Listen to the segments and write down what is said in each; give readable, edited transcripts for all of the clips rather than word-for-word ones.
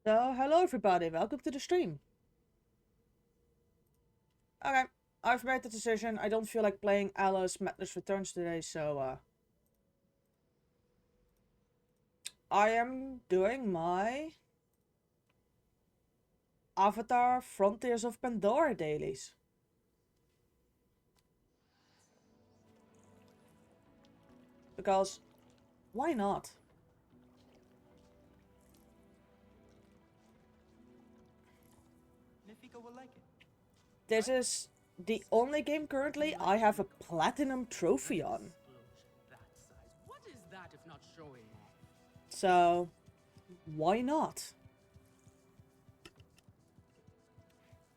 So, hello everybody, welcome to the stream. Okay, I've made the decision. I don't feel like playing Alice Madness Returns today, so I am doing my Avatar Frontiers of Pandora dailies. Because, why not? Nifika will like it. This is the only game currently I have a platinum trophy on. That size. What is that if not showing off? So, why not?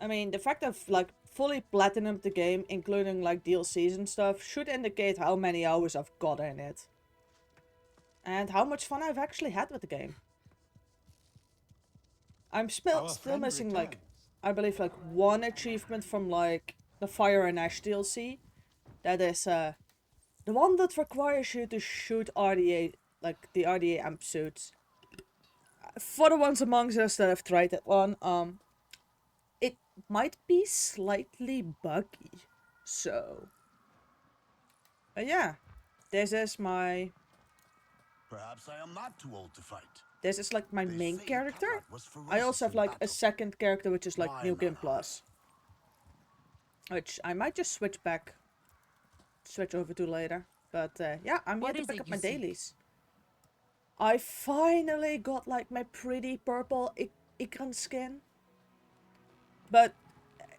I mean, the fact I've like fully platinumed the game, including like DLCs and stuff, should indicate how many hours I've got in it. And how much fun I've actually had with the game. I'm still missing like, I believe like one achievement from like the Fire and Ash DLC. That is the one that requires you to shoot RDA, like the RDA amp suits. For the ones amongst us that have tried that one, it might be slightly buggy. So, yeah, this is my. Perhaps I am not too old to fight. This is like my They main say character. Kakarot was I ferocious also have in like a battle. second character which is like Why New not Game I? Plus. Which I might just switch over to later. But yeah, I'm here What to is pick it up you my seek? dailies. I finally got like my pretty purple Ikran skin. But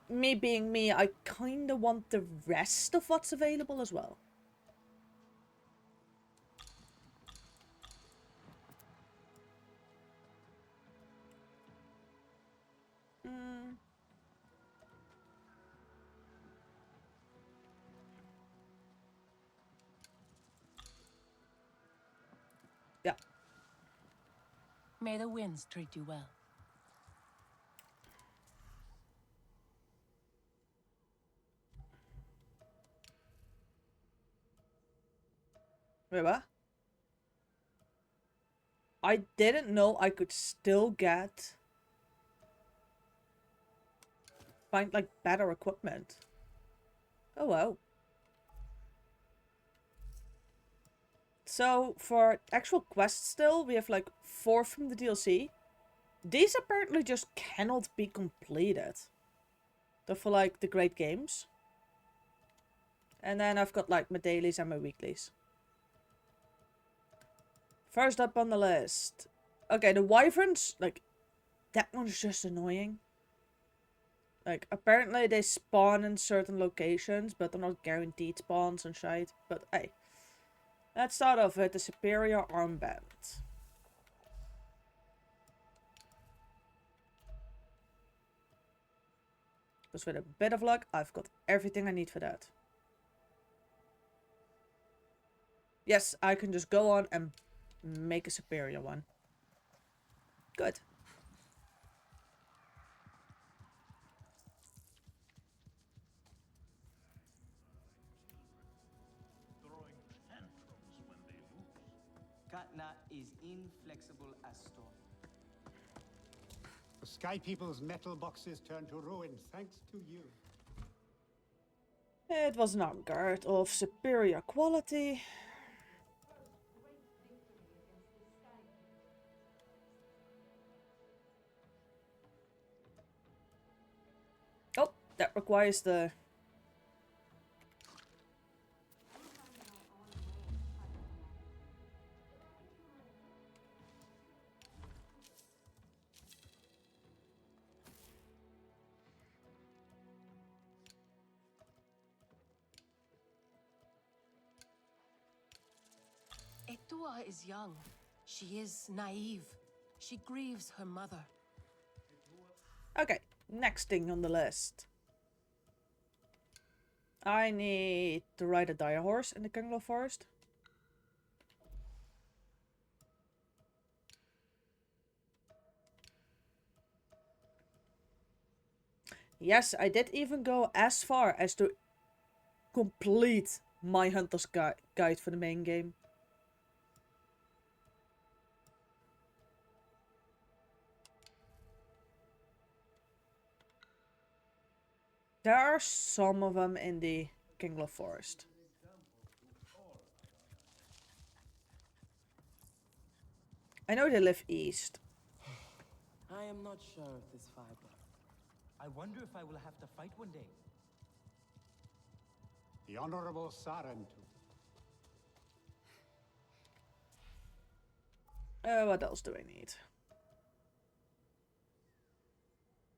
me being me, I kinda want the rest of what's available as well. Mm. Yeah. May the winds treat you well. Wait, what? I didn't know I could still find like better equipment. Oh wow. So for actual quests still, we have like 4 from the DLC. These apparently just cannot be completed. They're for like the great games. And then I've got like my dailies and my weeklies. First up on the list. Okay, the wyverns, like, that one's just annoying. Like, apparently they spawn in certain locations, but they're not guaranteed spawns and shite. But hey, let's start off with the superior armband. Because with a bit of luck, I've got everything I need for that. Yes, I can just go on and make a superior one. Good. Throwing tantrums when they lose. Katna is inflexible as stone. The Sky People's metal boxes turned to ruin thanks to you. It was an arm guard of superior quality. Oh, that requires the... Etua is young. She is naive. She grieves her mother. Okay, next thing on the list. I need to ride a dire horse in the Kunglo Forest. Yes, I did even go as far as to complete my Hunter's Guide for the main game. There are some of them in the Kingler Forest. I know they live east. I am not sure of this fiber. I wonder if I will have to fight one day. The Honorable Sarentu. What else do I need?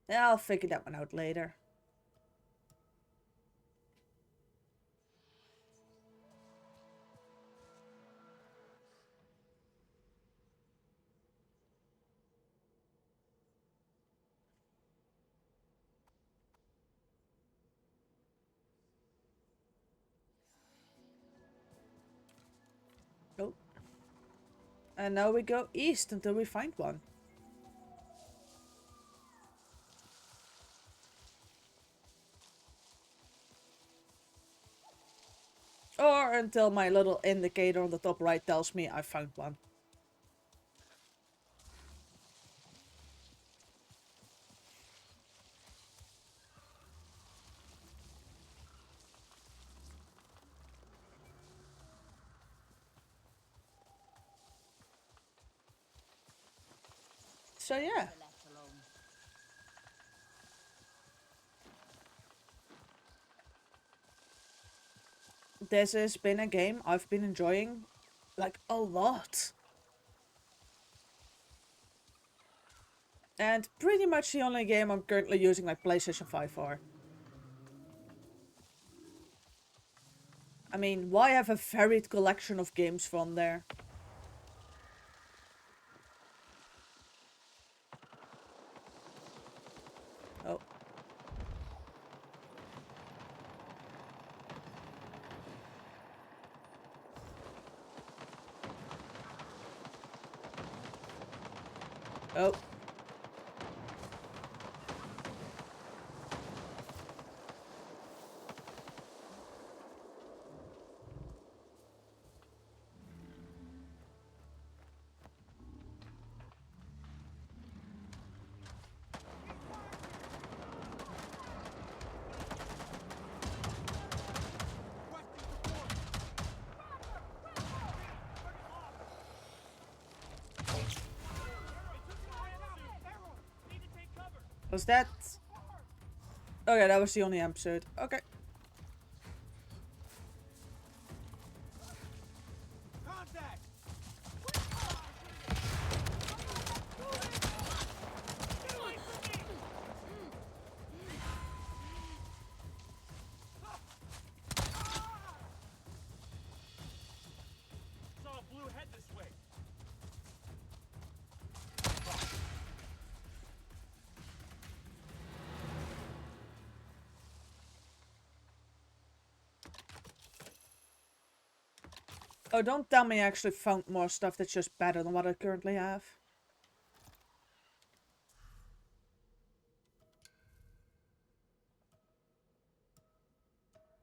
Yeah, I'll figure that one out later. Oh. And now we go east until we find one. Or until my little indicator on the top right tells me I found one. So yeah. This has been a game I've been enjoying like a lot. And pretty much the only game I'm currently using like PlayStation 5 for. I mean, why have a varied collection of games from there? Oh. Oh. Was that... Okay, that was the only episode. Okay. Saw a blue head this way. Oh, don't tell me I actually found more stuff that's just better than what I currently have.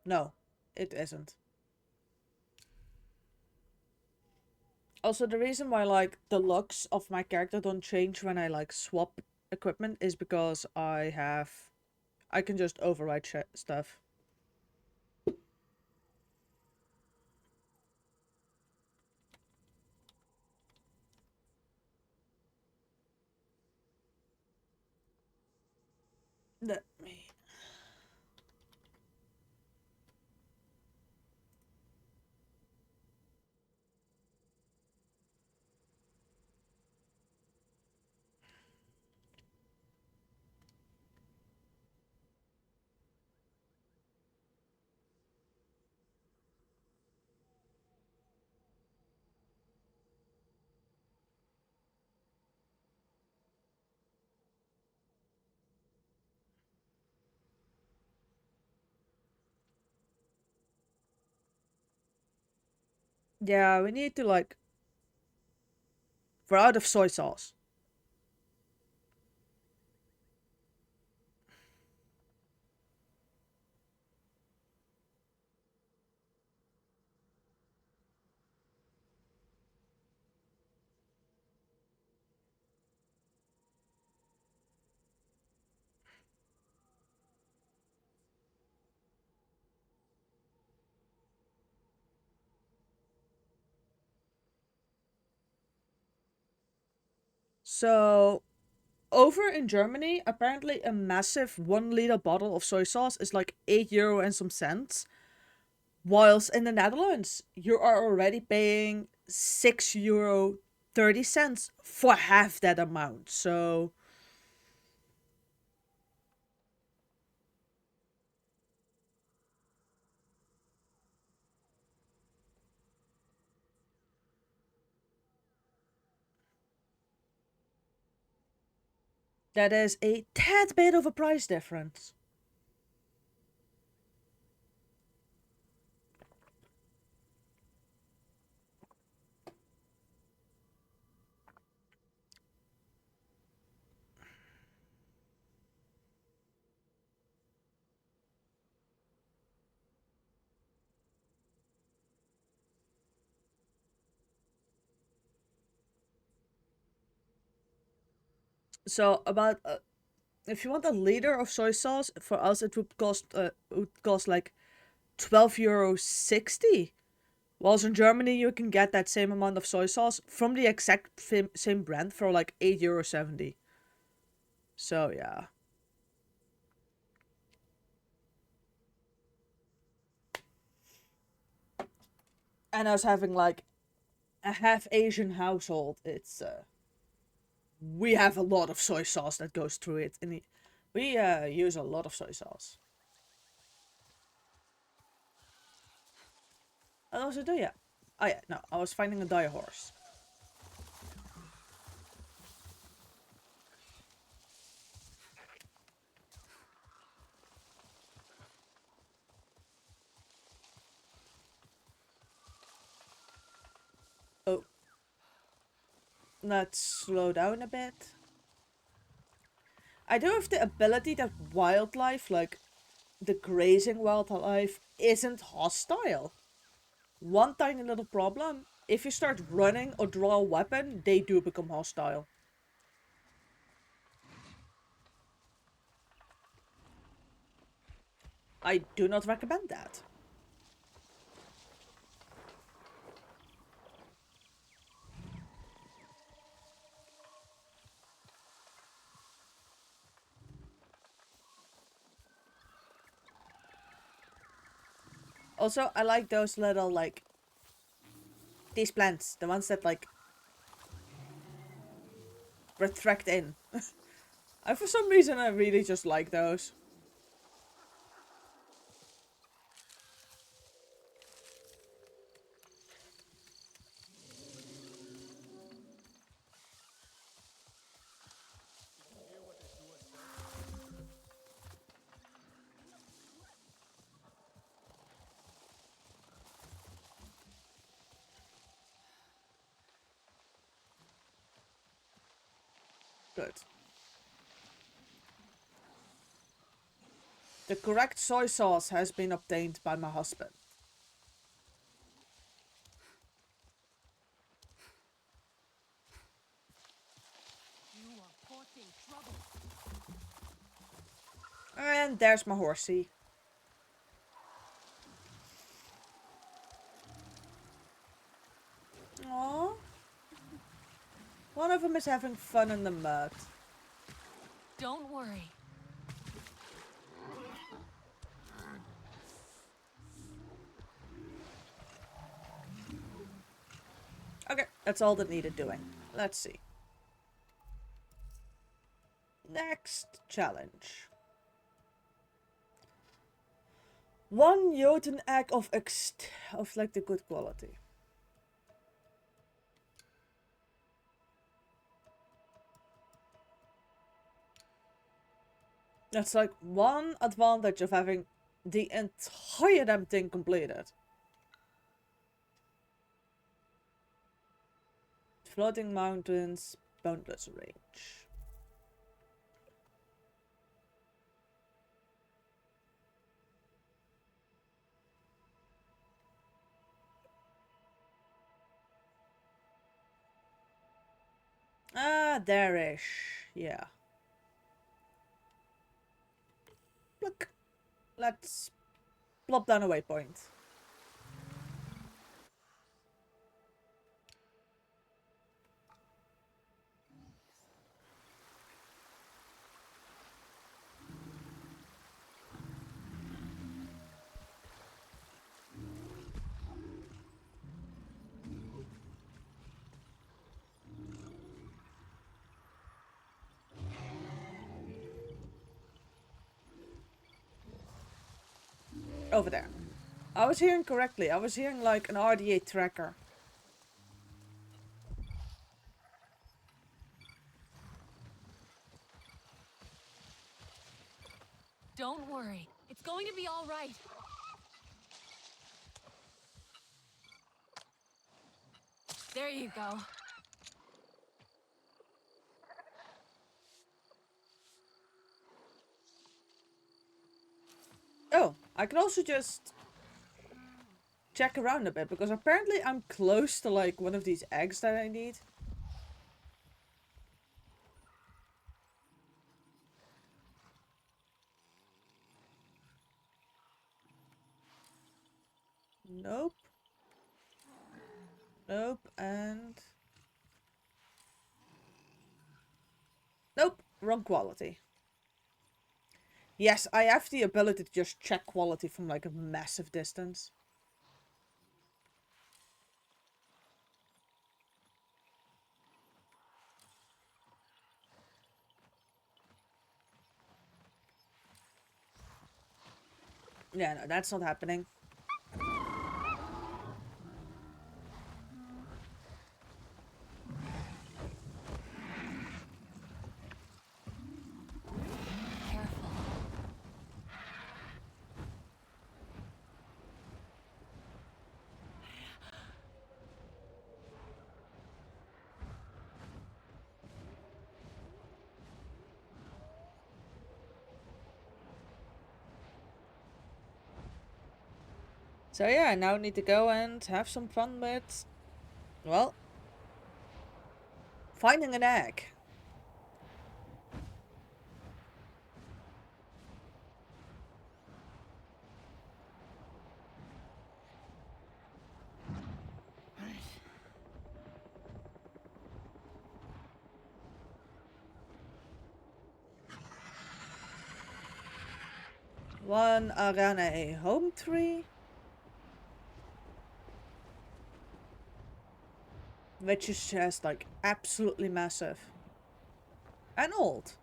No, it isn't. Also, the reason why, like, the looks of my character don't change when I, like, swap equipment is because I can just override stuff. Let me... Yeah, we need to, like... We're out of soy sauce. So, over in Germany, apparently a massive 1 liter bottle of soy sauce is like €8 and some cents. Whilst in the Netherlands, you are already paying €6.30 for half that amount. So, that is a tad bit of a price difference. So, about if you want a liter of soy sauce, for us it would cost like €12.60. Whilst in Germany, you can get that same amount of soy sauce from the exact same brand for like €8.70. So, yeah. And us having like a half Asian household, we have a lot of soy sauce that goes through it. And we use a lot of soy sauce. And also do, yeah. Oh, yeah, no, I was finding a dire horse. Oh. Let's slow down a bit. I do have the ability that wildlife, like the grazing wildlife, isn't hostile. One tiny little problem: if you start running or draw a weapon, they do become hostile. I do not recommend that. Also, I like those little, like, these plants. The ones that, like, retract in. For some reason, I really just like those. Good. The correct soy sauce has been obtained by my husband. You are courting trouble. And there's my horsey. Aww. One of them is having fun in the mud. Don't worry. Okay, that's all that needed doing. Let's see. Next challenge. One Jotun egg of like the good quality. That's like one advantage of having the entire damn thing completed. Floating mountains, boundless range. Ah, there-ish. Yeah. Look. Let's plop down a waypoint. over there. I was hearing correctly. I was hearing like an RDA tracker. Don't worry. It's going to be all right. There you go. Oh, I can also just check around a bit, because apparently I'm close to like one of these eggs that I need. Nope. Nope, and... Nope, wrong quality. Yes, I have the ability to just check quality from like a massive distance. Yeah, no, that's not happening. Careful. So yeah, I now need to go and have some fun with, well, finding an egg. One Arana home tree. Which is just like absolutely massive. And old.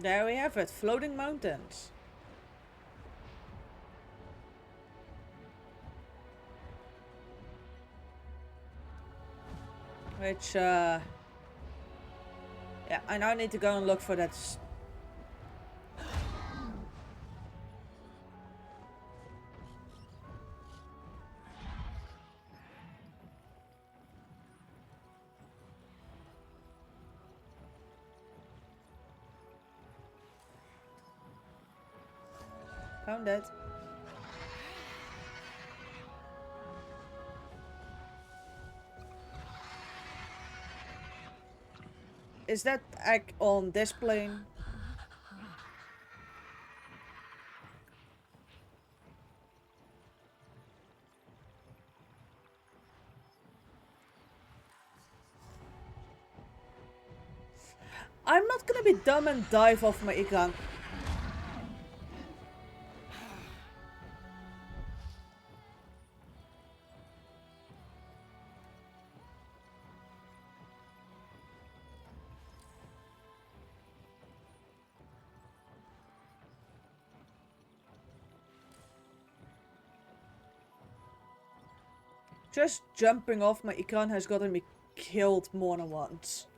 There we have it, floating mountains. Which, yeah, I now need to go and look for that. Found it. Is that egg on this plane? I'm not gonna be dumb and dive off my Ikran. Just jumping off my Ikran has gotten me killed more than once.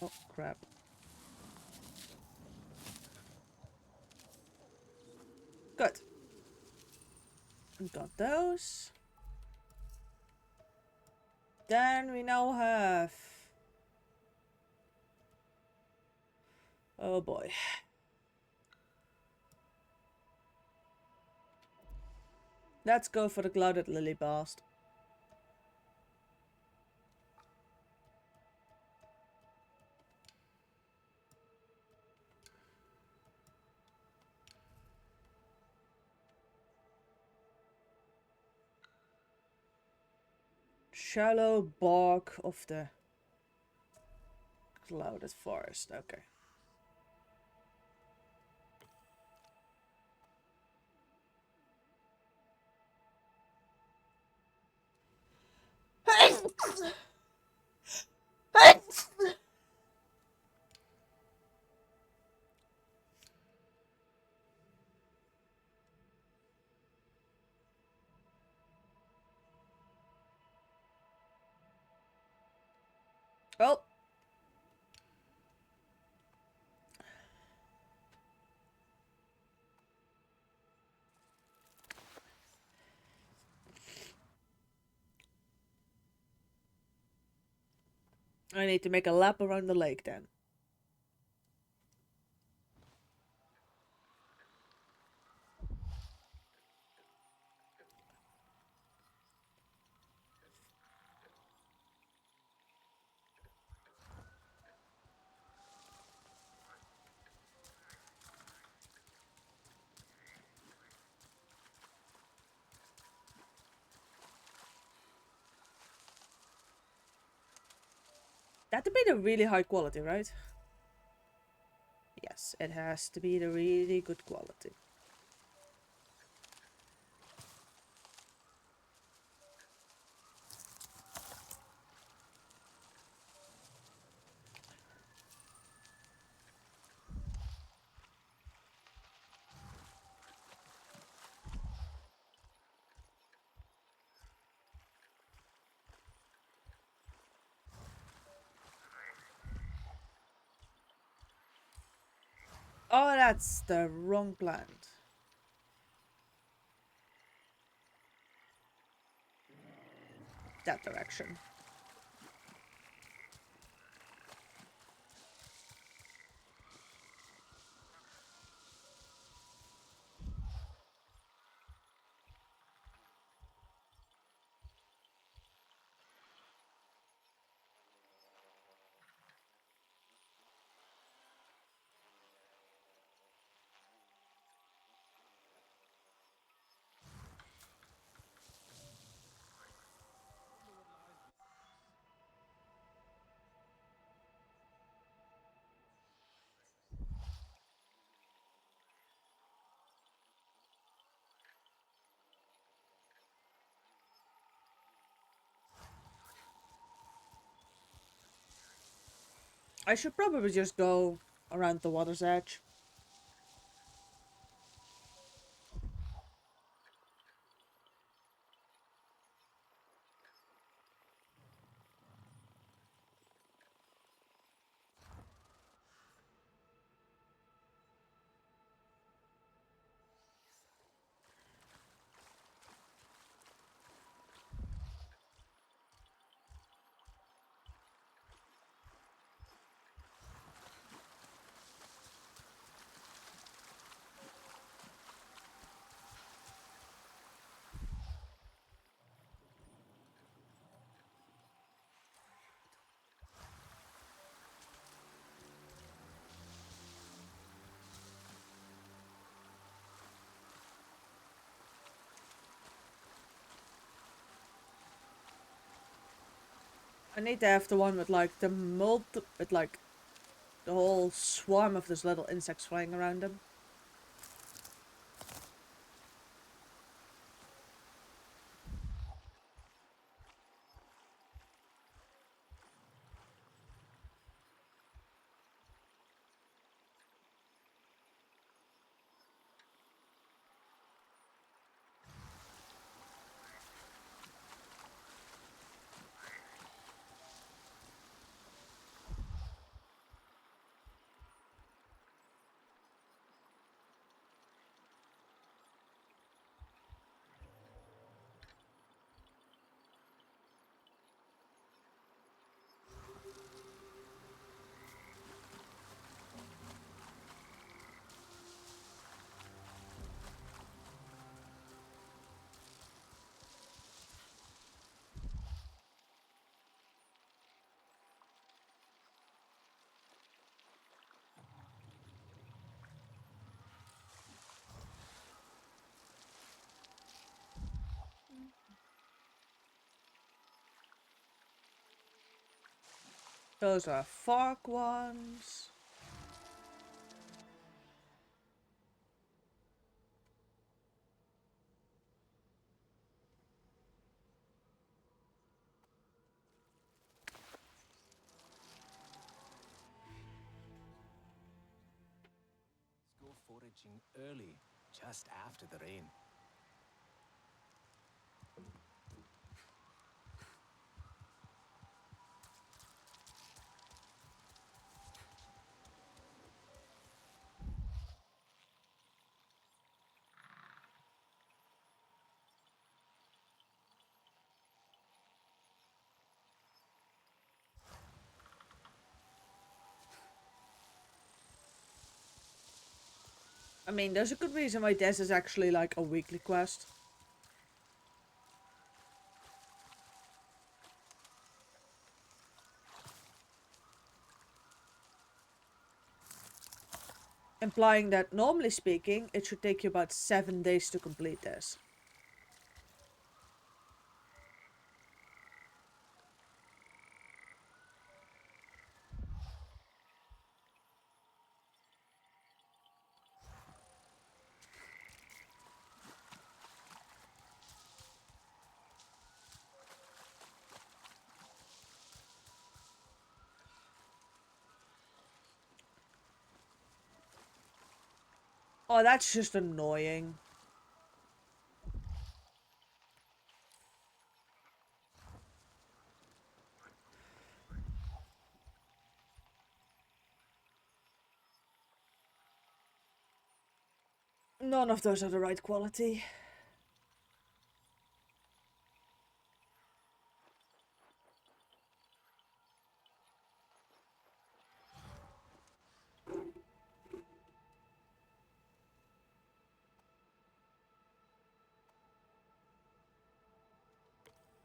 Oh, crap. Good. Got those. Then we now have... Oh boy. Let's go for the clouded lily bast. Shallow bog of the clouded forest. Okay. Well. I need to make a lap around the lake then. That'd be the really high quality, right? Yes, it has to be the really good quality. Oh, that's the wrong plant. That direction. I should probably just go around the water's edge. I need to have the one with like with like the whole swarm of those little insects flying around them. Those are fog ones. Let's go foraging early, just after the rain. I mean, there's a good reason why this is actually like a weekly quest. Implying that, normally speaking, it should take you about 7 days to complete this. Oh, that's just annoying. None of those are the right quality.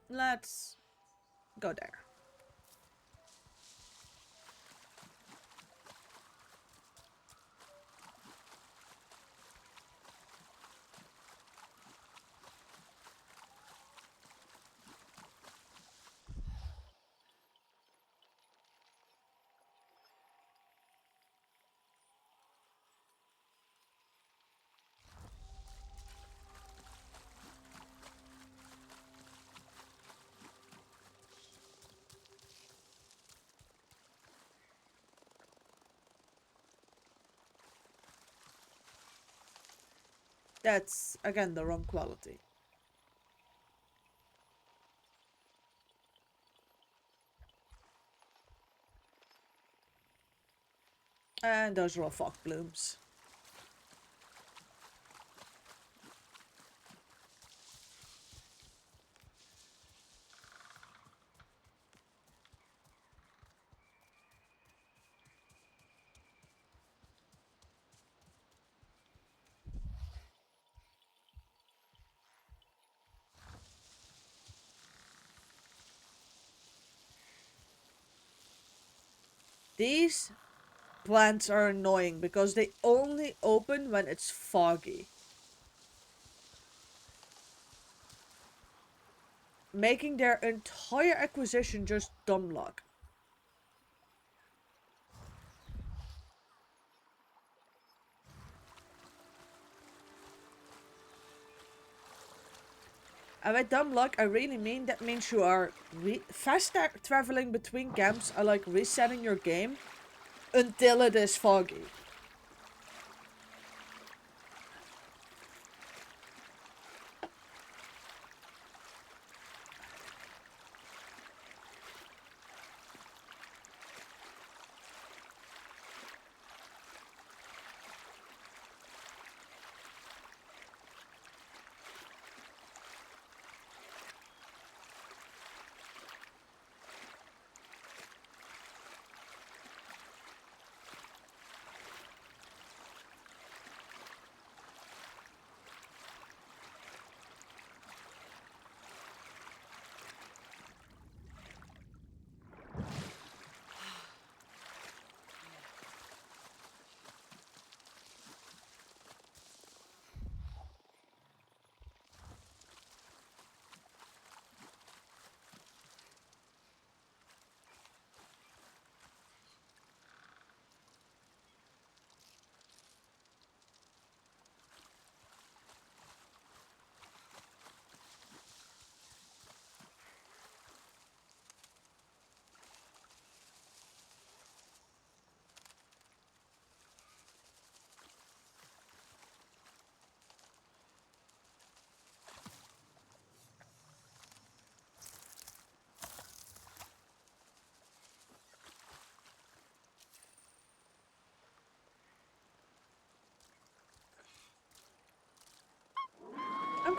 Let's go there. That's, again, the wrong quality. And those are all fog blooms. These plants are annoying because they only open when it's foggy, making their entire acquisition just dumb luck. And by dumb luck, I really mean that means you are fast traveling between camps are like resetting your game until it is foggy.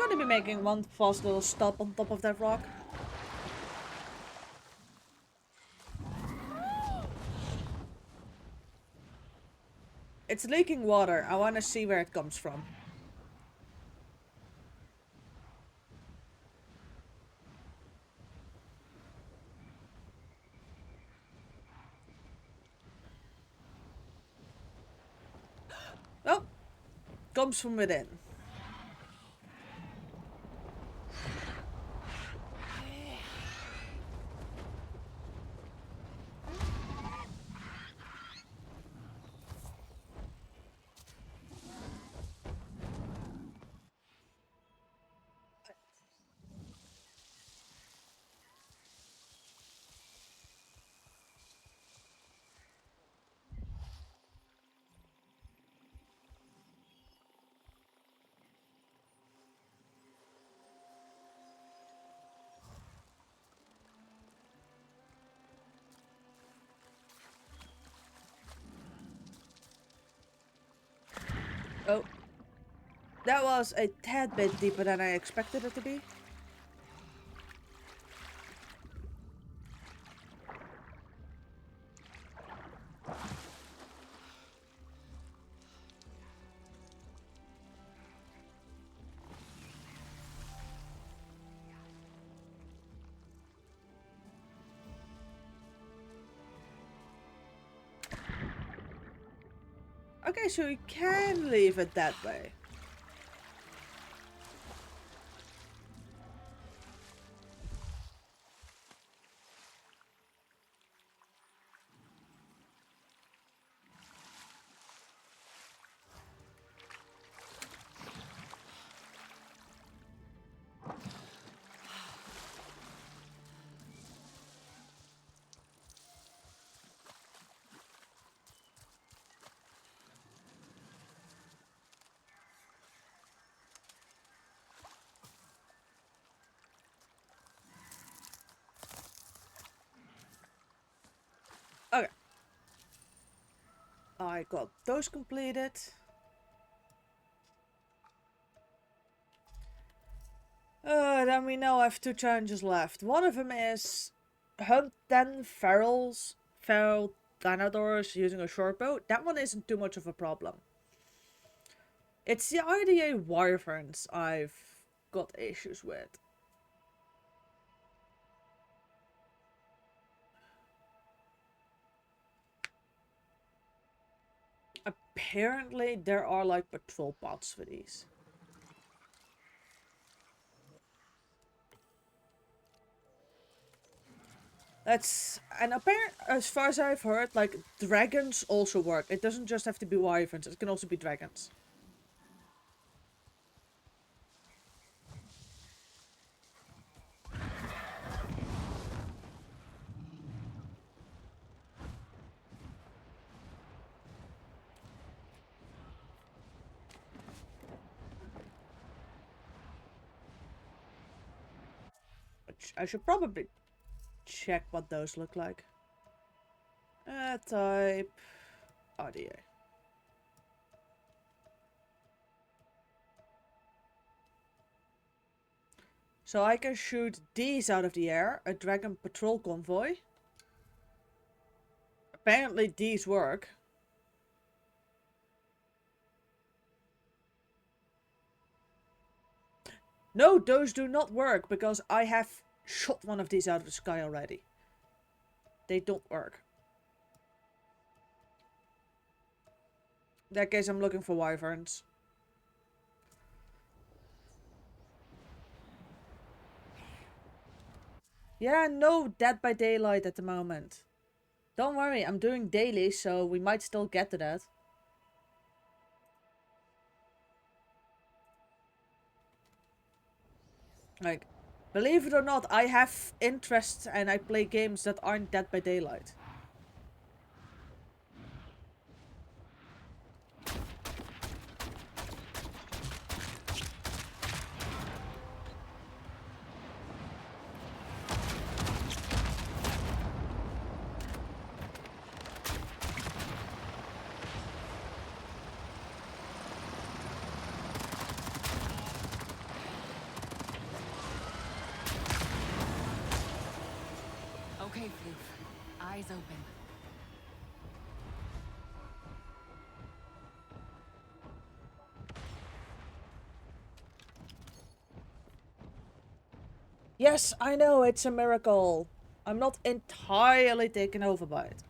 gonna be making one fast little stop on top of that rock. It's leaking water. I want to see where it comes from. Oh, comes from within. Oh. That was a tad bit deeper than I expected it to be. Okay, so we can leave it that way. Okay. I got those completed. Then we now have 2 challenges left. One of them is hunt 10 feral dinosaurs using a short bow. That one isn't too much of a problem. It's the IDA wyverns I've got issues with. Apparently there are like patrol pods for these. And apparently, as far as I've heard, like dragons also work. It doesn't just have to be wyverns, it can also be dragons. I should probably check what those look like. Type RDA. So I can shoot these out of the air, a dragon patrol convoy. Apparently these work. No, those do not work because I have shot one of these out of the sky already. They don't work. In that case, I'm looking for wyverns. Yeah, no Dead by Daylight at the moment. Don't worry, I'm doing daily, so we might still get to that. Like, believe it or not, I have interests and I play games that aren't Dead by Daylight. Floof. Eyes open. Yes, I know, it's a miracle. I'm not entirely taken over by it.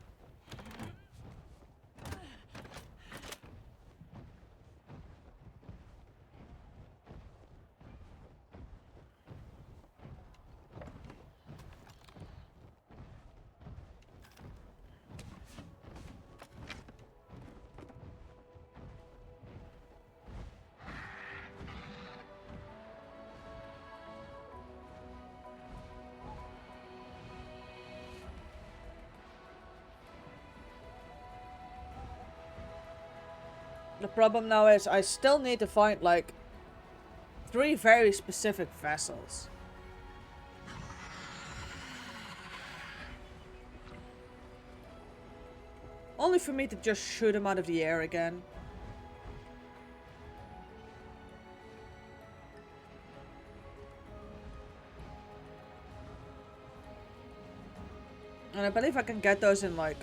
The problem now is I still need to find like 3 very specific vessels. Only for me to just shoot them out of the air again. And I believe I can get those in like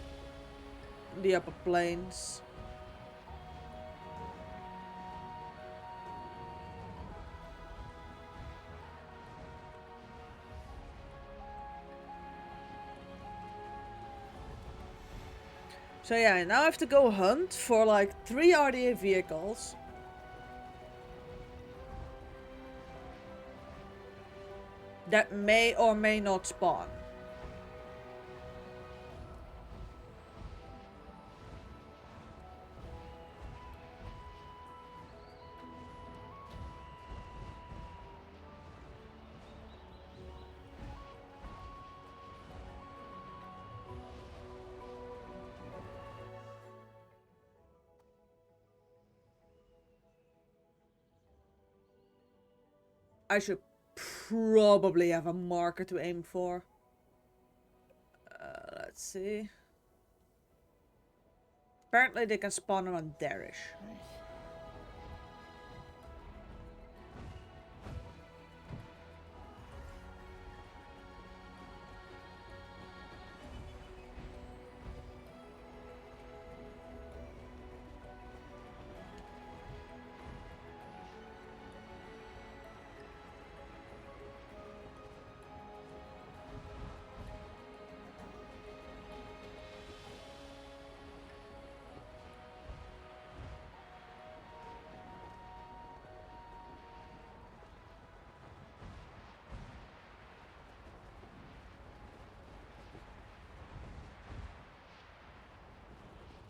the upper planes. So yeah, now I have to go hunt for like 3 RDA vehicles. That may or may not spawn. I should probably have a marker to aim for. Let's see. Apparently they can spawn them on Darish.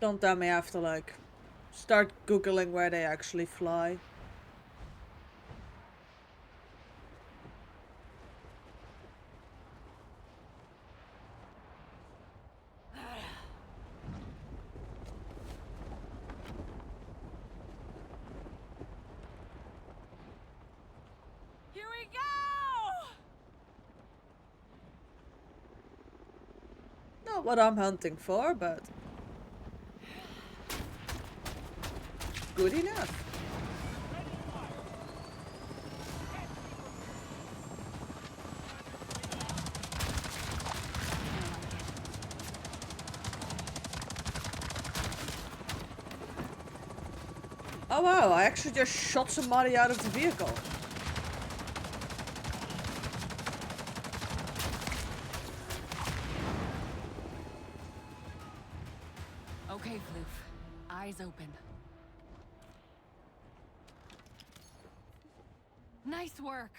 Don't tell me I have to like start googling where they actually fly. Here we go! Not what I'm hunting for, but good enough. Oh wow, I actually just shot somebody out of the vehicle. Okay, Floof. Eyes open. Nice work.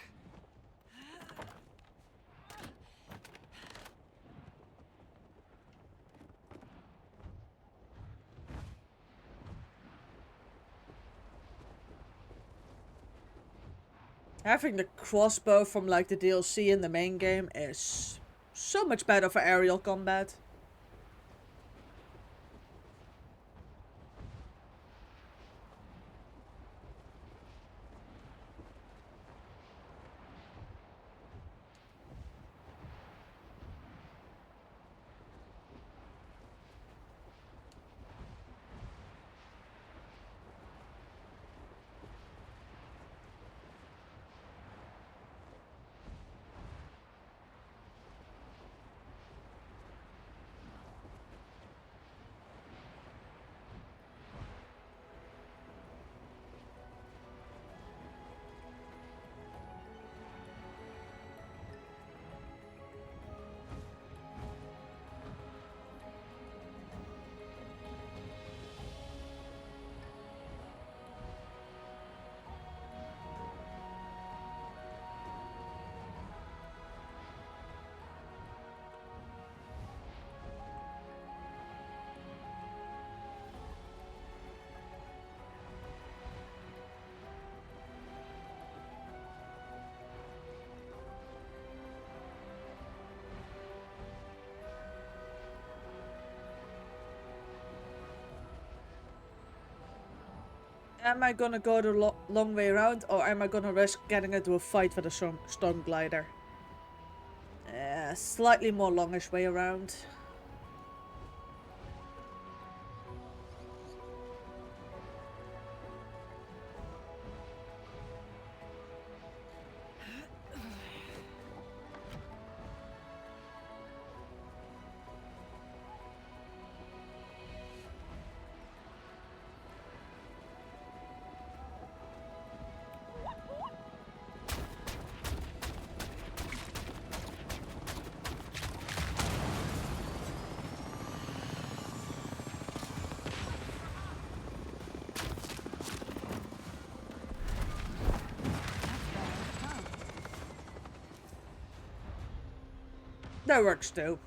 Having the crossbow from like the DLC in the main game is so much better for aerial combat. Am I gonna go the long way around, or am I gonna risk getting into a fight with a storm glider? Slightly more longish way around. That works too.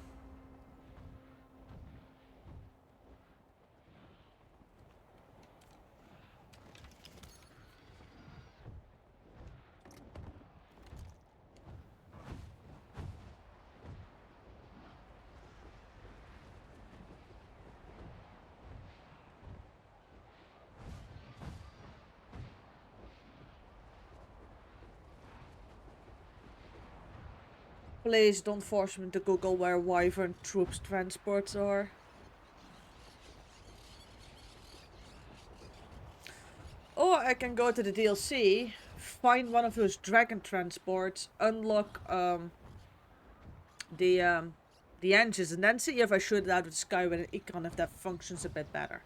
Please don't force me to Google where Wyvern troops transports are. Or I can go to the DLC, find one of those dragon transports, unlock the engines, and then see if I shoot it out of the sky with an icon, if that functions a bit better.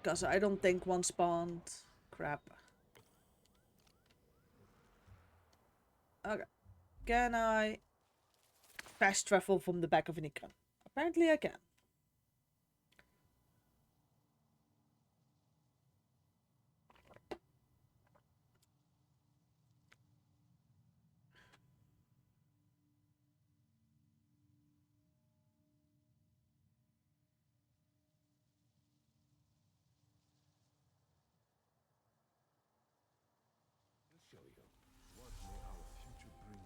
Because I don't think one spawned. Crap. Okay. Can I fast travel from the back of an icon? Apparently I can. Show you. What may our future bring?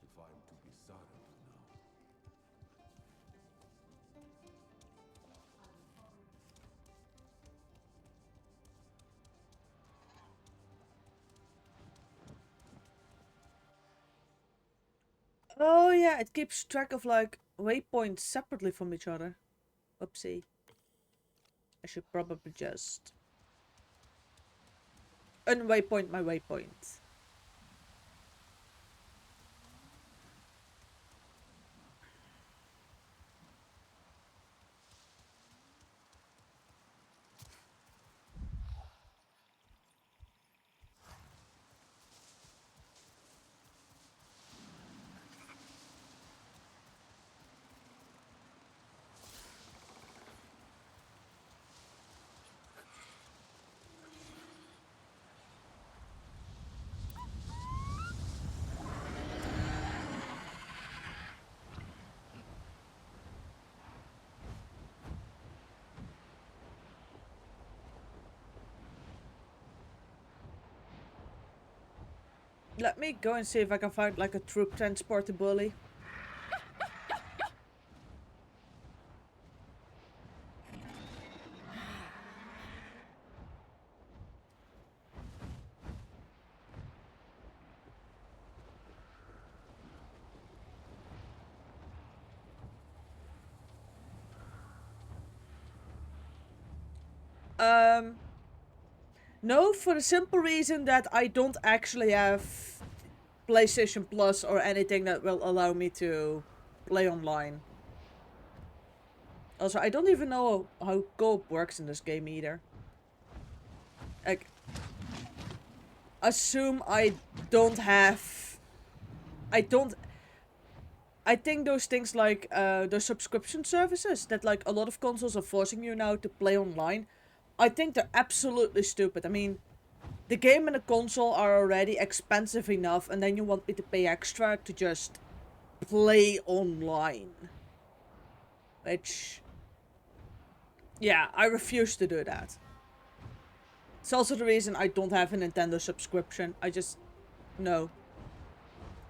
If I'm to be silent now. Oh yeah, it keeps track of like waypoints separately from each other. Oopsie. I should probably just unwaypoint my waypoint. Let me go and see if I can find like a troop transporter bully. No, for the simple reason that I don't actually have PlayStation Plus or anything that will allow me to play online. Also, I don't even know how co-op works in this game either. Like, assume I don't have... I think those things like the subscription services that like a lot of consoles are forcing you now to play online, I think they're absolutely stupid. I mean, the game and the console are already expensive enough, and then you want me to pay extra to just play online. Which, yeah, I refuse to do that. It's also the reason I don't have a Nintendo subscription. I just, no.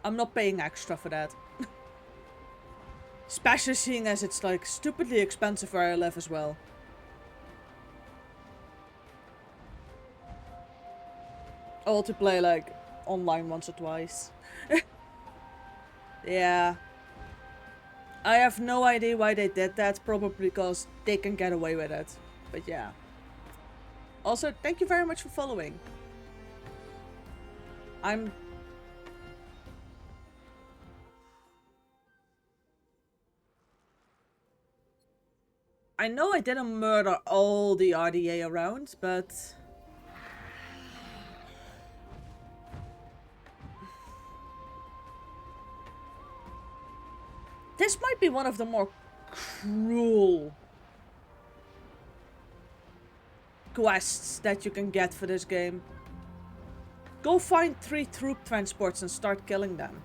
I'm not paying extra for that. Especially seeing as it's like stupidly expensive where I live as well. I want to play like online once or twice. Yeah. I have no idea why they did that. Probably because they can get away with it. But yeah. Also, thank you very much for following. I know I didn't murder all the RDA around, but... This might be one of the more cruel quests that you can get for this game. Go find 3 troop transports and start killing them.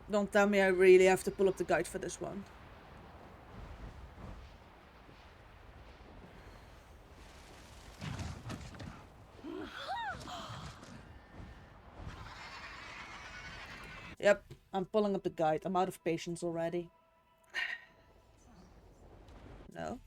Don't tell me I really have to pull up the guide for this one. Yep, I'm pulling up the guide. I'm out of patience already. No.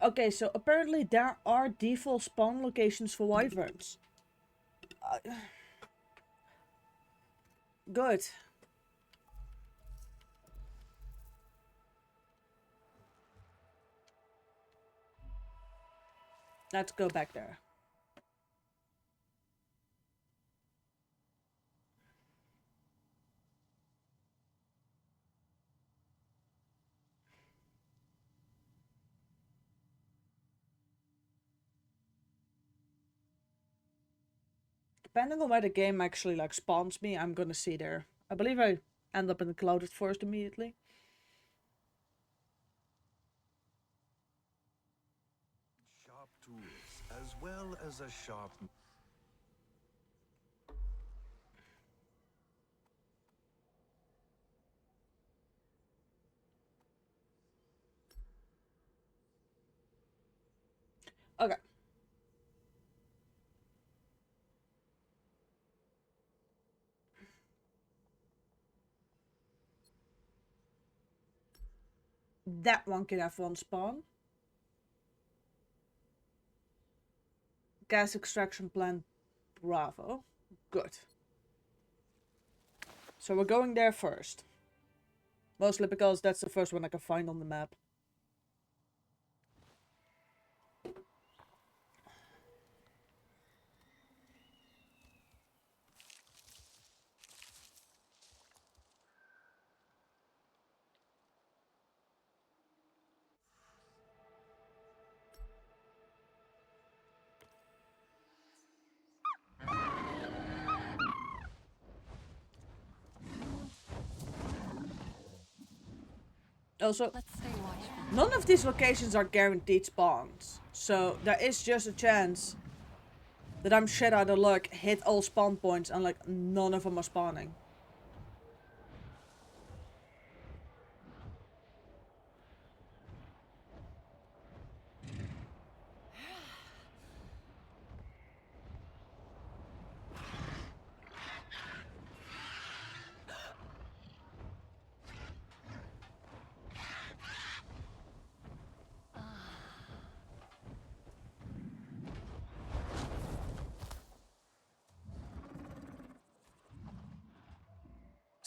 Okay, so apparently there are default spawn locations for wyverns. Good. Let's go back there. Depending on where the game actually like spawns me, I'm gonna see there. I believe I end up in the clouded forest immediately. Sharp tools, as well as a sharp... Okay. That one can have one spawn. Gas extraction plant Bravo. Good. So we're going there first. Mostly because that's the first one I can find on the map. Also, none of these locations are guaranteed spawns. So there is just a chance that I'm shit out of luck, hit all spawn points, and like none of them are spawning.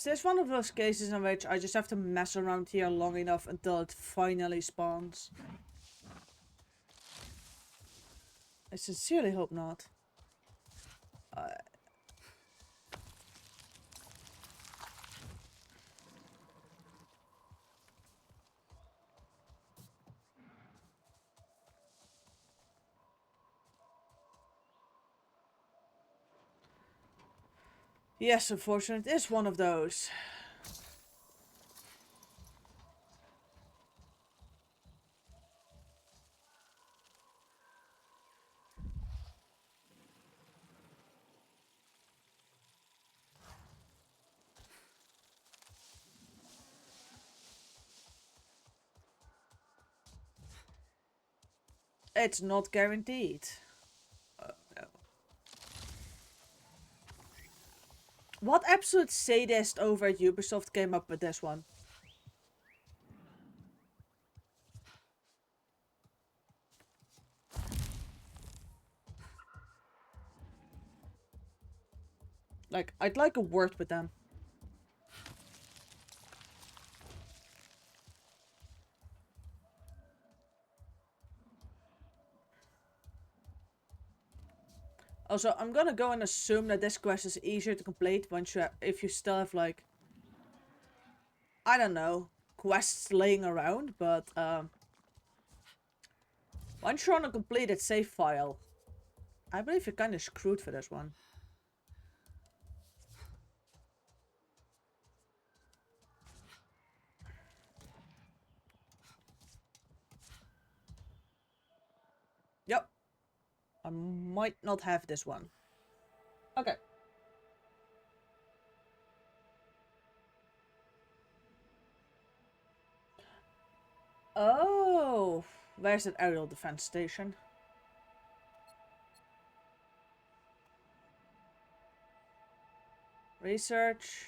this one of those cases in which I just have to mess around here long enough until it finally spawns? I sincerely hope not. Yes, unfortunately, it is one of those. It's not guaranteed. Oh, no. What absolute sadist over at Ubisoft came up with this one? Like, I'd like a word with them. Also, I'm gonna go and assume that this quest is easier to complete once you if you still have, like, I don't know, quests laying around, but once you're on a completed save file, I believe you're kind of screwed for this one. Yep. I might not have this one. Okay. Oh, where's that aerial defense station? Research.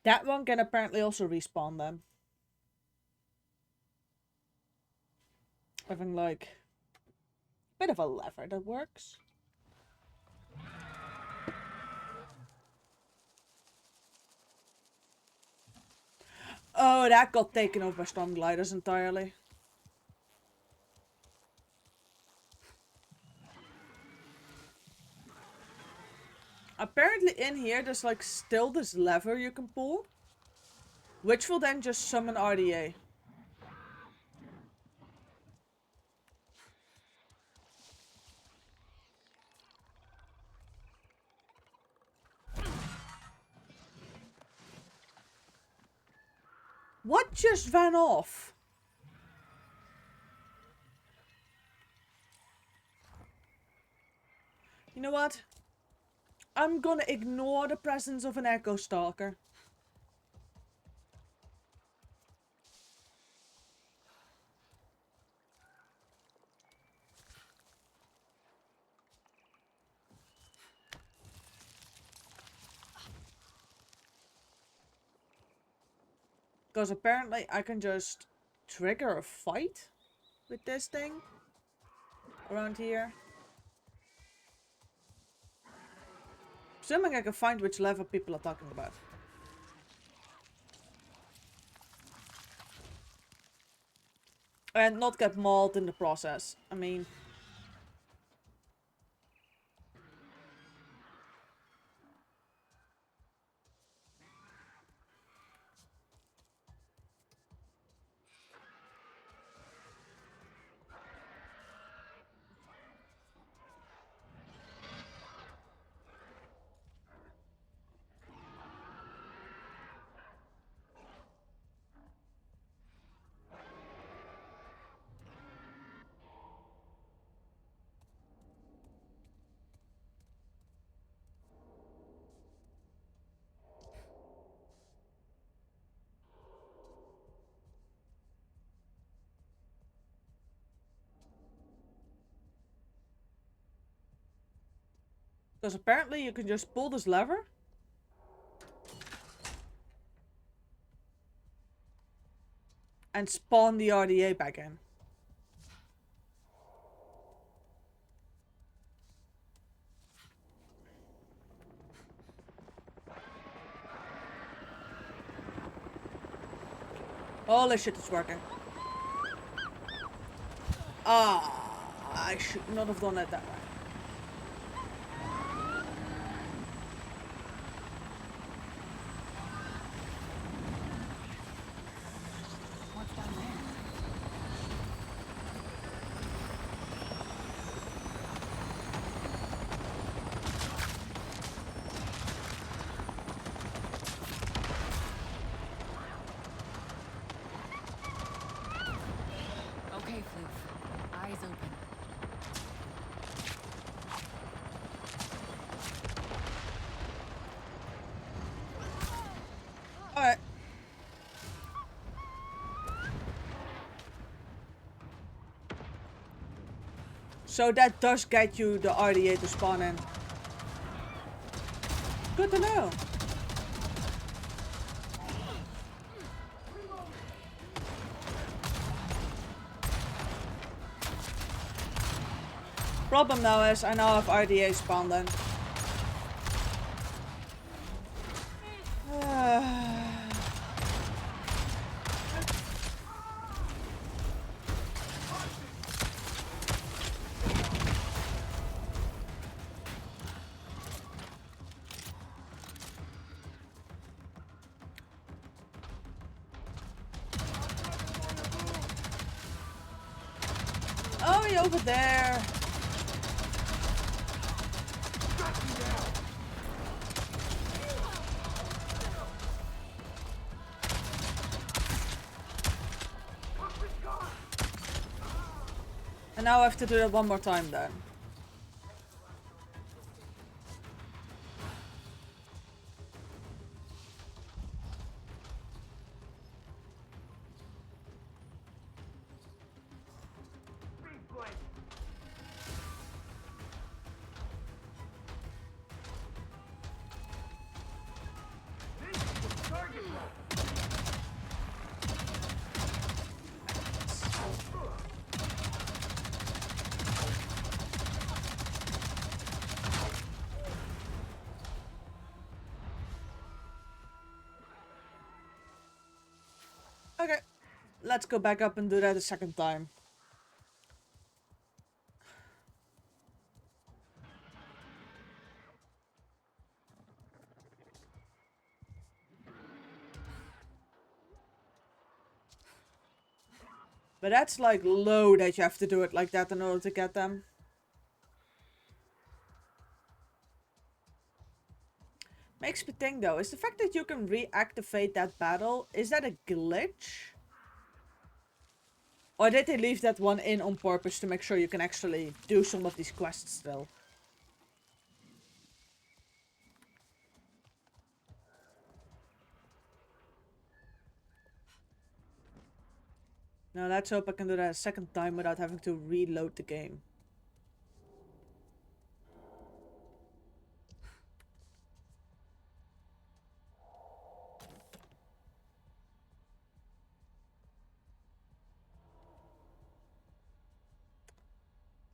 That one can apparently also respawn them. Having like a bit of a lever that works. Oh, that got taken over by storm gliders entirely. Apparently in here there's like still this lever you can pull, which will then just summon RDA. What just ran off? You know what? I'm gonna ignore the presence of an Echo Stalker. Because apparently I can just trigger a fight with this thing around here. Assuming I can find which level people are talking about. And not get mauled in the process. I mean... Because apparently you can just pull this lever. And spawn the RDA back in. Holy shit, it's working. Ah, I should not have done it that way. What's down there? Okay, Floof. Eyes open. Alright. So that does get you the RDA to spawn in. Good to know. Problem now is I now have RDA spawned in. Oh, you're over there. And now I have to do it one more time then. Okay, let's go back up and do that a second time. But that's like low that you have to do it like that in order to get them. Makes me think though, is the fact that you can reactivate that battle, is that a glitch? Or did they leave that one in on purpose to make sure you can actually do some of these quests still? Now let's hope I can do that a second time without having to reload the game.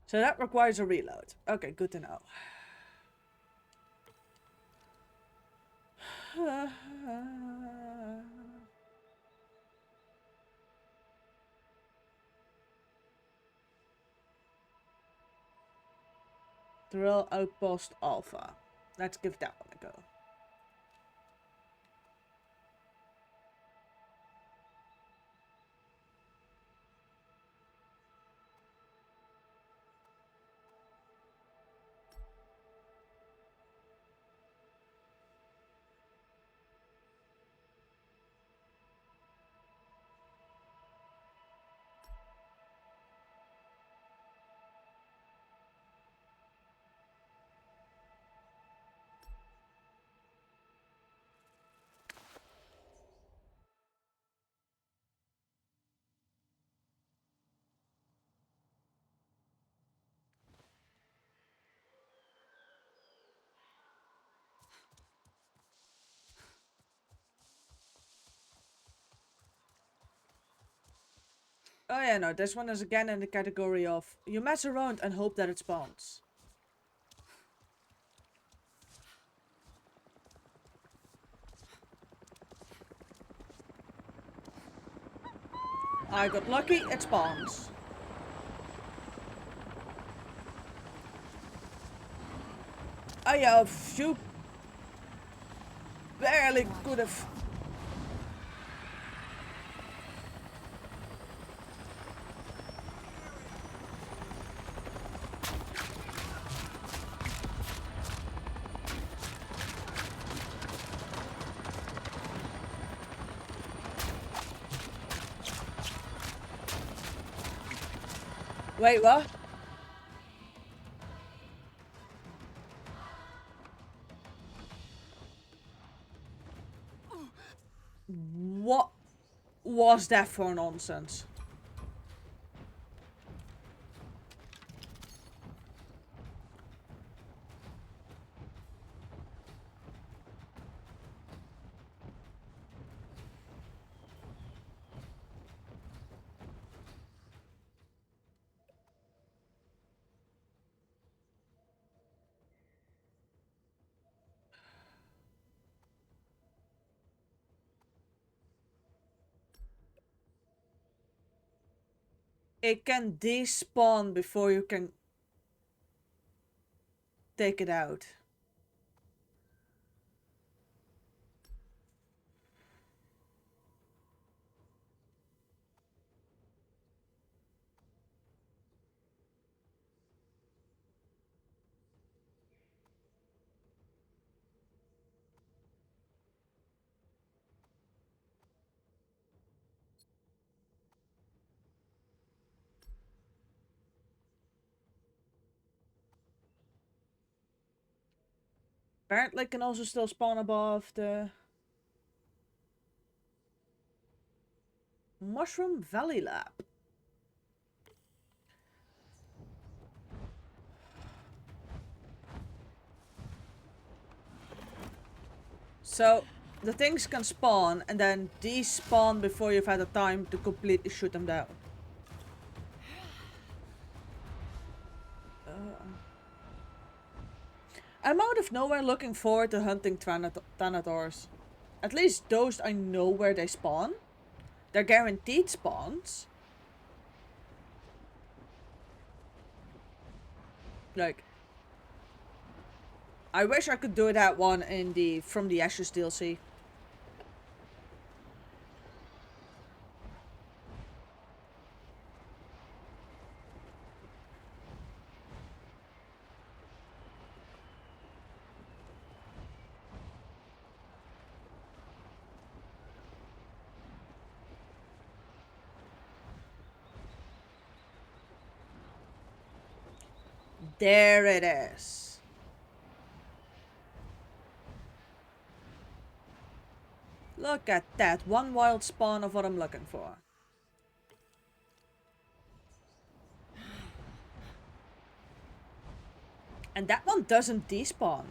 So that requires a reload. Okay, good to know. Thrill Outpost Alpha. Let's give that one a go. Oh yeah, no, this one is again in the category of you mess around and hope that it spawns. I got lucky, it spawns. Oh yeah, you barely could have. Wait, what? What was that for nonsense? It can despawn before you can take it out. Apparently can also still spawn above the Mushroom Valley Lab. So the things can spawn and then despawn before you've had the time to completely shoot them down. I'm out of nowhere looking forward to hunting Thanators. At least those I know where they spawn. They're guaranteed spawns. Like, I wish I could do that one in the From the Ashes DLC. There it is. Look at that. One wild spawn of what I'm looking for. And that one doesn't despawn.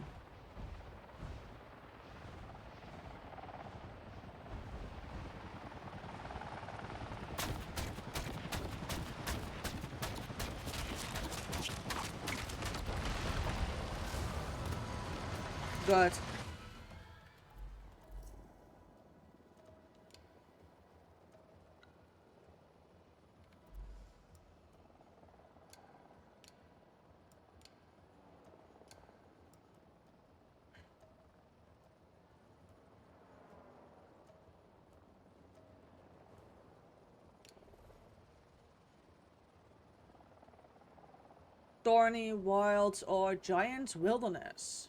Good. Thorny wilds or giant wilderness.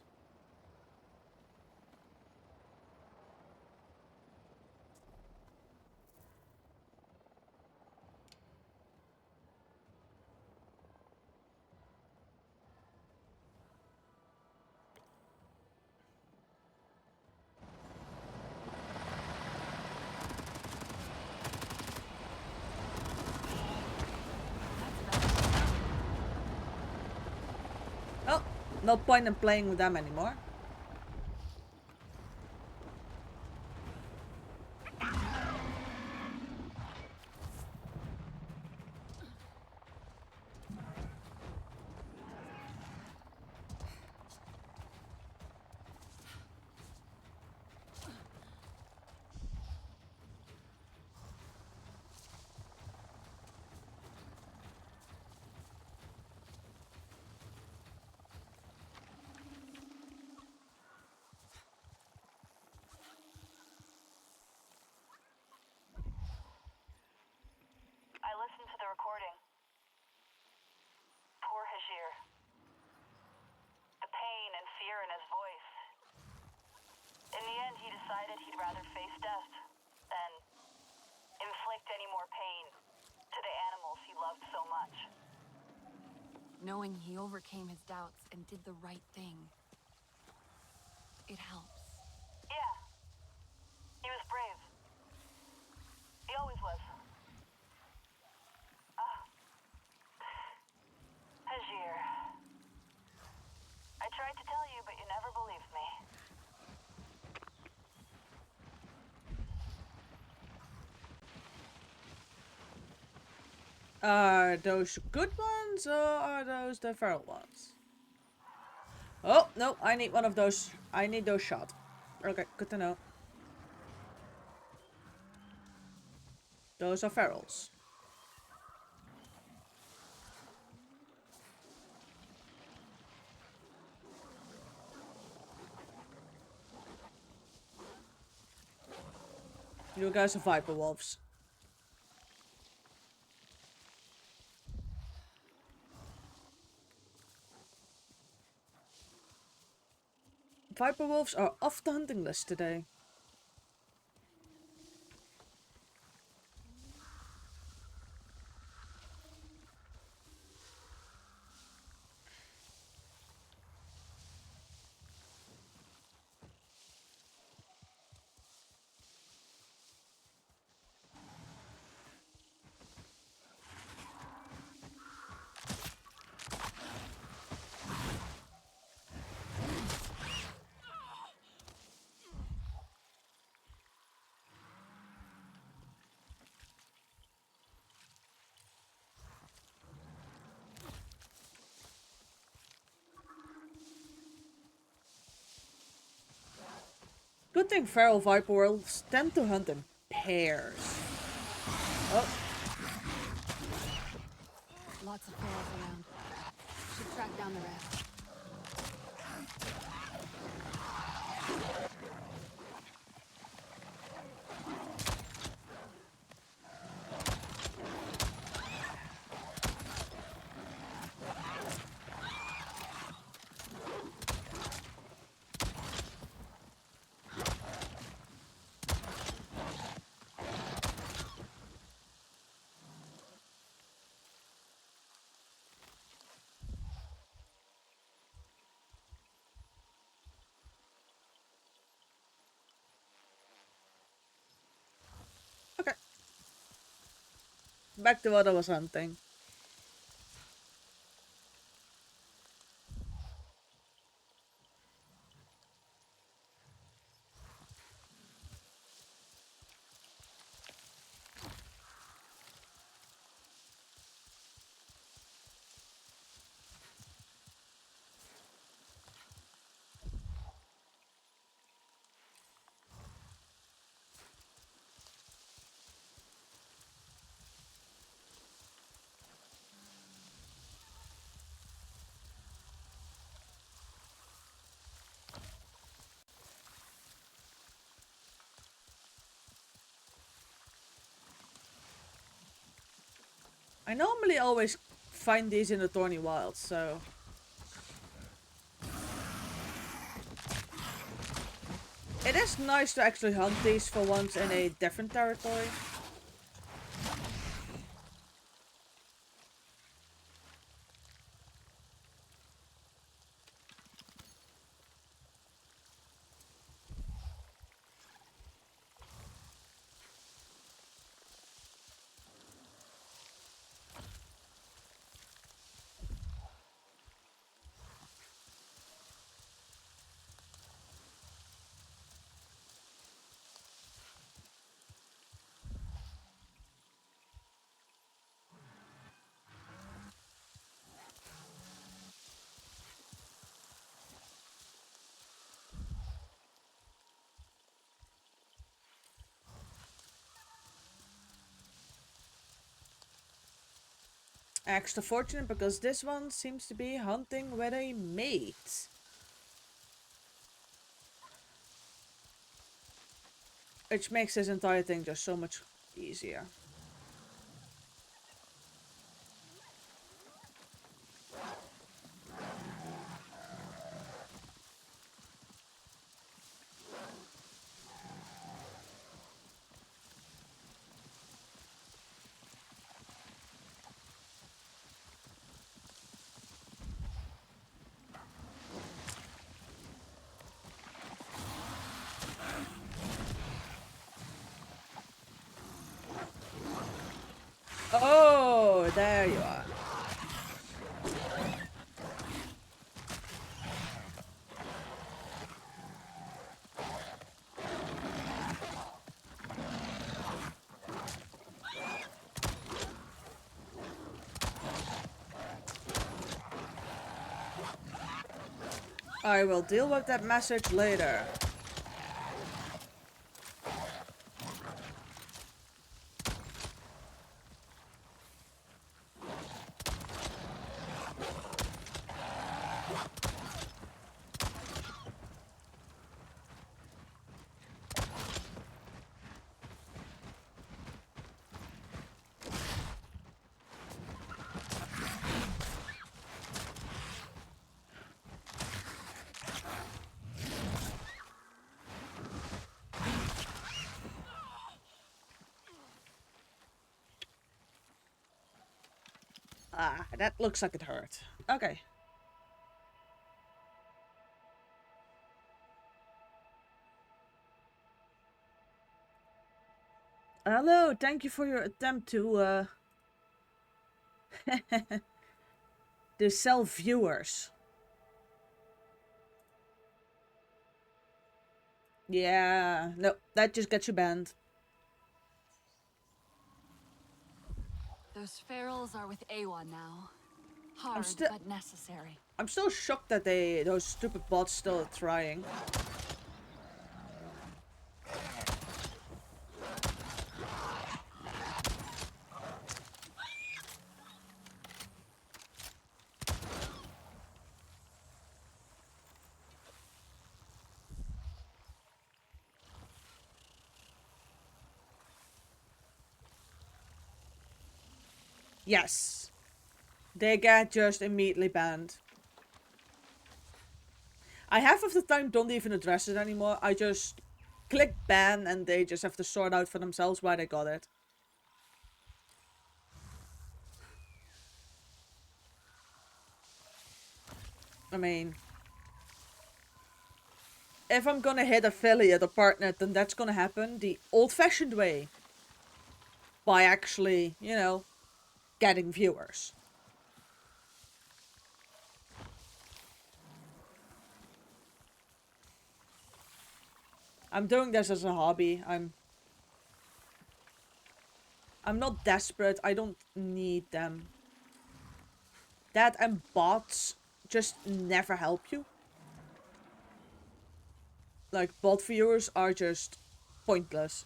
Oh, no point in playing with them anymore. recording. Poor Hajir. The pain and fear in his voice. In the end, he decided he'd rather face death than inflict any more pain to the animals he loved so much. Knowing he overcame his doubts and did the right thing, it helps. Yeah. He was brave. He always was. Hajir. I tried to tell you, but you never believed me. Are those good ones or are those the feral ones? Oh, no, I need one of those. I need those shot. Okay, good to know. Those are ferals. You guys are viper wolves. Viper wolves are off the hunting list today. Good thing feral viper wolves tend to hunt in pairs. Oh. Lots of ferals around. Should track down the rest. Okay. Back to what I was hunting. I normally always find these in the thorny wilds, so... It is nice to actually hunt these for once in a different territory. Extra fortunate because this one seems to be hunting with a mate. Which makes this entire thing just so much easier. Oh, there you are. I will deal with that message later. Ah, that looks like it hurt. Okay. Hello, thank you for your attempt to to sell viewers. Yeah, no, that just gets you banned. Those ferals are with Awa now. Hard, but necessary. I'm still shocked that those stupid bots still trying. Yes. They get just immediately banned. I half of the time don't even address it anymore. I just click ban and they just have to sort out for themselves why they got it. I mean, if I'm gonna hit affiliate or partner, then that's gonna happen the old-fashioned way. By actually, you know, getting viewers. I'm doing this as a hobby. I'm not desperate. I don't need them. That and bots just never help you. Like, bot viewers are just pointless.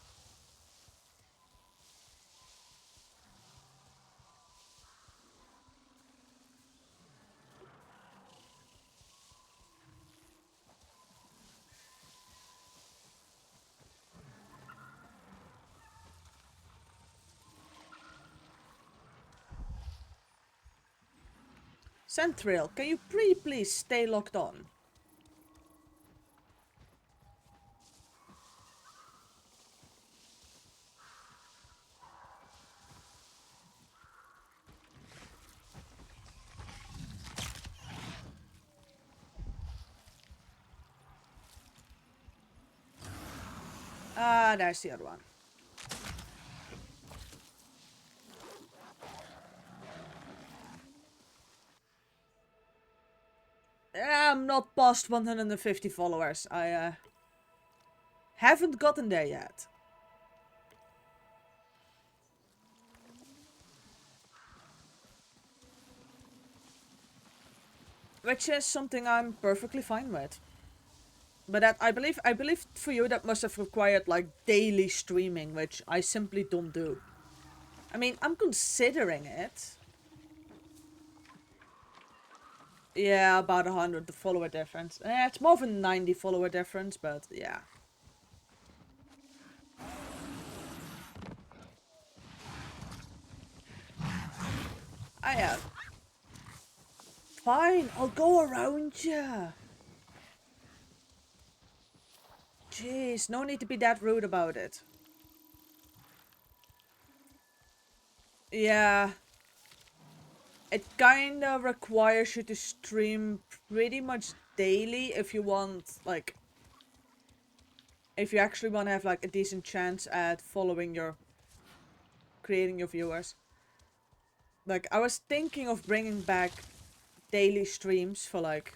Centrail, can you please stay locked on? Ah, there's the other one. I'm not past 150 followers. I haven't gotten there yet. Which is something I'm perfectly fine with. But that I believe for you that must have required like daily streaming, which I simply don't do. I mean, I'm considering it. Yeah, about 100 follower difference. It's more than 90 follower difference, but yeah. I am. Fine, I'll go around you. Jeez, no need to be that rude about it. Yeah. It kinda requires you to stream pretty much daily if you want, like... If you actually want to have, like, a decent chance at following your... creating your viewers. Like, I was thinking of bringing back daily streams for, like,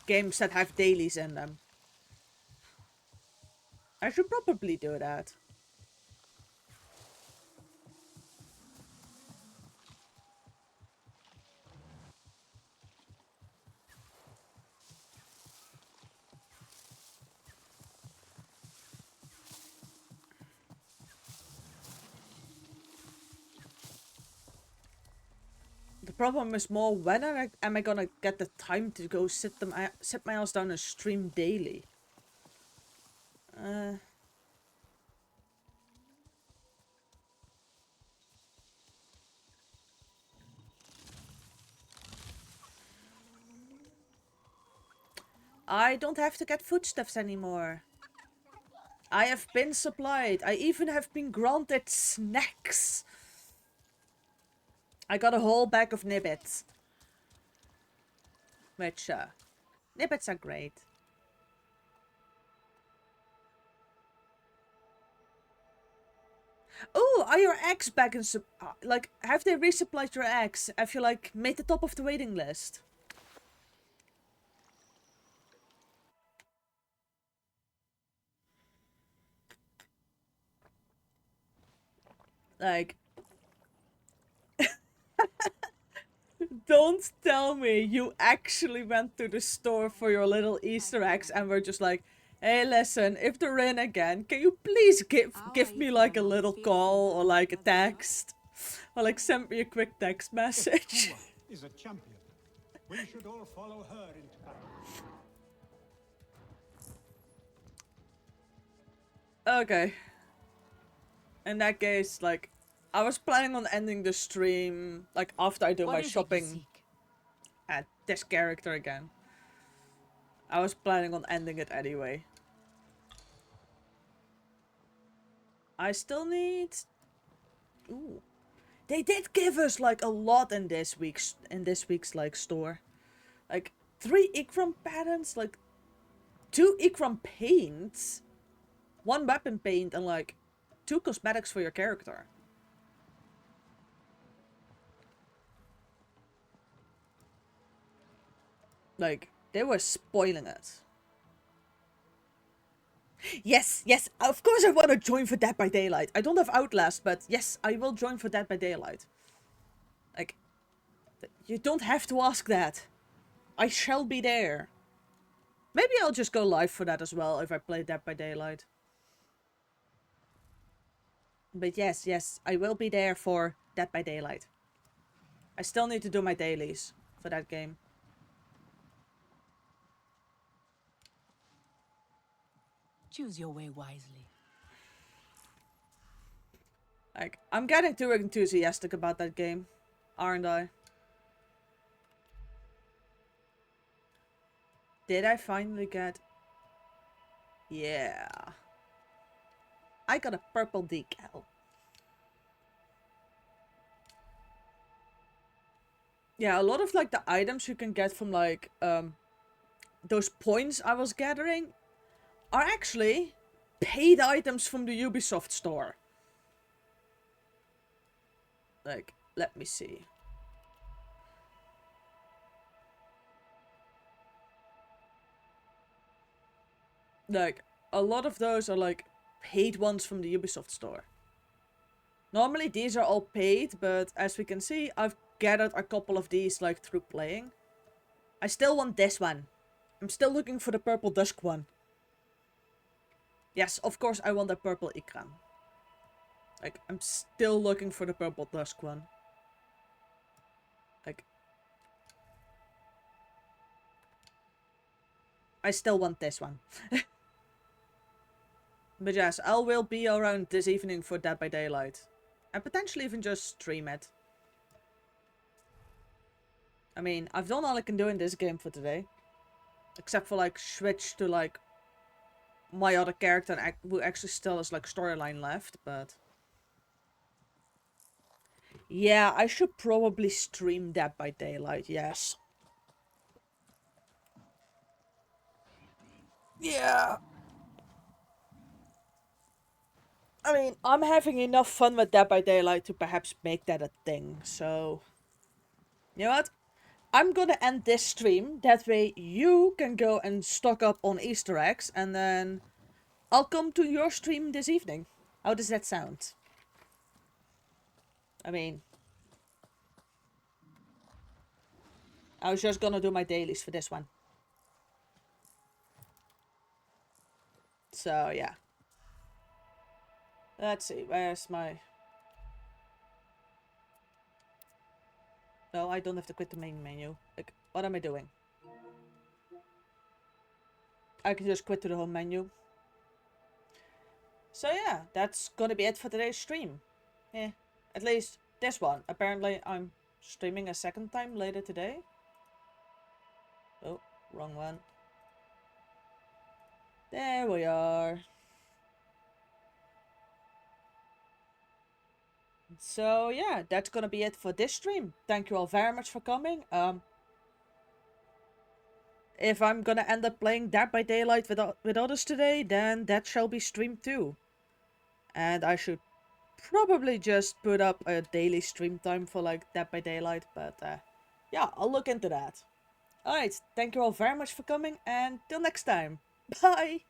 games that have dailies in them. I should probably do that. The problem is more, when am I gonna get the time to go sit my ass down and stream daily? I don't have to get foodstuffs anymore. I have been supplied. I even have been granted snacks. I got a whole bag of nibbits. Which, nibbits are great. Oh, are your eggs back in like, have they resupplied your eggs? Have you, like, made the top of the waiting list? Like, don't tell me you actually went to the store for your little Easter eggs and were just like, hey, listen, if they're in again, can you please give me, like, a little call or, like, a text? Or, like, send me a quick text message. Is a champion. We should all follow her into battle. Okay. In that case, like, I was planning on ending the stream, like, after I do my shopping at this character again. I was planning on ending it anyway. I still need... Ooh. They did give us, like, a lot in this week's like, store. Like, 3 Ikram patterns, like, 2 Ikram paints, 1 weapon paint, and, like, 2 cosmetics for your character. Like, they were spoiling it. Yes, yes, of course I want to join for Dead by Daylight. I don't have Outlast, but yes, I will join for Dead by Daylight. Like, you don't have to ask that. I shall be there. Maybe I'll just go live for that as well if I play Dead by Daylight. But yes, yes, I will be there for Dead by Daylight. I still need to do my dailies for that game. Choose your way wisely. Like, I'm getting too enthusiastic about that game, aren't I? Did I finally get... Yeah. I got a purple decal. Yeah, a lot of, like, the items you can get from, like, those points I was gathering are actually paid items from the Ubisoft store. Like, let me see. Like, a lot of those are, like, paid ones from the Ubisoft store. Normally these are all paid, but as we can see, I've gathered a couple of these, like, through playing. I still want this one. I'm still looking for the purple dusk one. Yes, of course I want the purple ikram. Like, I'm still looking for the purple dusk one. Like, I still want this one. But yes, I will be around this evening for Dead by Daylight. And potentially even just stream it. I mean, I've done all I can do in this game for today. Except for, like, switch to, like, my other character who actually still has, like, storyline left, but... Yeah, I should probably stream Dead by Daylight, yes. Yeah. I mean, I'm having enough fun with Dead by Daylight to perhaps make that a thing, so... You know what? I'm gonna end this stream, that way you can go and stock up on Easter eggs, and then I'll come to your stream this evening. How does that sound? I mean... I was just gonna do my dailies for this one. So, yeah. Let's see, where's my... No, I don't have to quit the main menu. Like, what am I doing? I can just quit to the home menu. So yeah, that's gonna be it for today's stream. Yeah, at least this one. Apparently I'm streaming a second time later today. Oh, wrong one. There we are. So yeah, that's gonna be it for this stream. Thank you all very much for coming. If I'm gonna end up playing Dead by Daylight with others today, then that shall be streamed too. And I should probably just put up a daily stream time for like Dead by Daylight, but yeah, I'll look into that. Alright, thank you all very much for coming, and till next time. Bye!